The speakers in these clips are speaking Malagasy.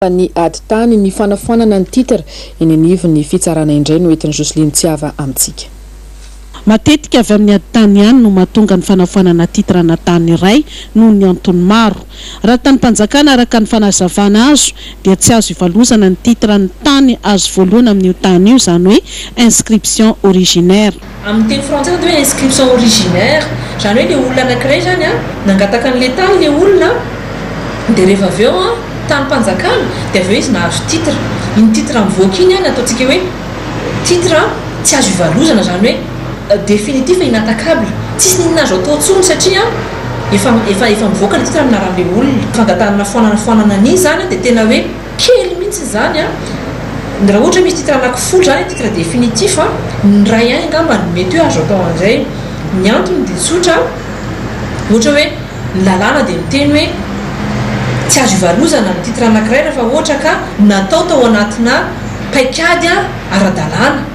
Ny ady tany ny fanafoanana ny titra eny anivon'ny fitsarana indray no entin'ny Joseline Tsiava amintsika. Matetika avy amin'ny ady tany ihany no mahatonga ny fanafoanana titra na tany iray noho ny antony maro. Raha tany mpanjakana araka ny fanazavana azo dia tsy azo ivalozana ny titra ny tany azo voalohana amin'io tany io, izany hoe inscription originaire. Amin'ny teny frantsay dia hoe inscription originaire, izany hoe ilay olona anankiray zany nangataka an'ilay tany ilay olona dia rehefa avy eo tany mpanjakana dia avy eo izy nahazo titre. Iny titre mivoaka iny ataontsika hoe titre tsy azo ivalozana, izany hoe définitif et inattaquable. Tsisy ninona azo atao tsony satria efa mivoaka ilay titre amin'ny anaran'ilay olona. Fangatana foanana an'izy zany dia tena hoe kely mihitsy zany raha ohatra misy titre anankifolo zany titre définitif ny ray ihany angamba no mety hoe azo atao an'izay. Ny antony dia tsotra, ohatra hoe ny lalàna dia miteny hoe tsy azo ivalozana ny titre anankiray rehefa ohatra ka natao tao anatina paikady ara-dalàna,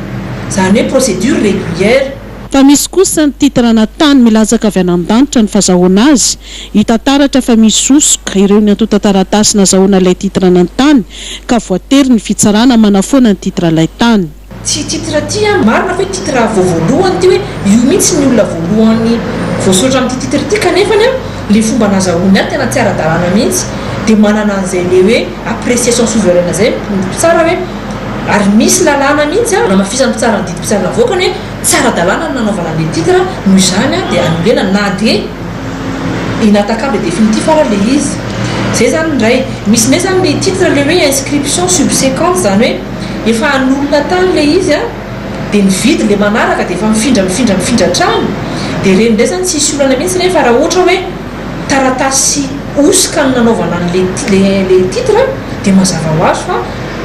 izany hoe procédure régulière. Fa misy kosa ny titra na tany milazaka avy any an-danitra ny fahazahoana azy, hita taratra fa misy osoka ireo ny antota taratasy nazahoana ilay titra na tany ka voatery ny fitsarana manafoana ny titra ilay tany. Tsy titre ty marina fa titre voalohany ty hoe io mihitsy ny olona voalohany voasoratra amin'ity titre ty, kanefa le fomba nazahoany tena tsy ara-dalàna mihitsy dia manana an'izay le hoe appréciation souveraine zay tsara hoe ary misy lalàna mihitsy namafisany mpitsara ny didy mpitsara avoakany hoe tsy ara-dalàna ny nanaovana le titre noho izany dia anolena na dia inattaquable définitif ara le izy. Zay zany ndray misy ne zany le titre le hoe inscription subséquente, izany hoe efa an'olona tany le izy dia ny vidy le manaraka dia efa mifindra trano dia reny ndray zany tsisy olana mihitsy nefa raha ohatra hoe taratasy osika no nanaovana le titre dia mazava ho azy fa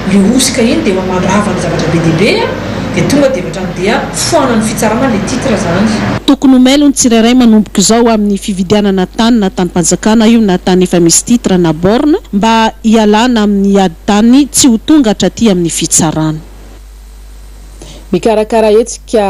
le osika iny dia mandravana zavatra be dia be dia tonga dia ohatrany dia foanany fitsarana le titre zany. Tokony homelony tsirairay manomboka izao amin'ny fividianana tany na tany mpanjakana io na tany efa misy titre na borne mba hialana amin'ny ady tany tsy ho tonga hatraty amin'ny fitsarana. Mikarakara hetsika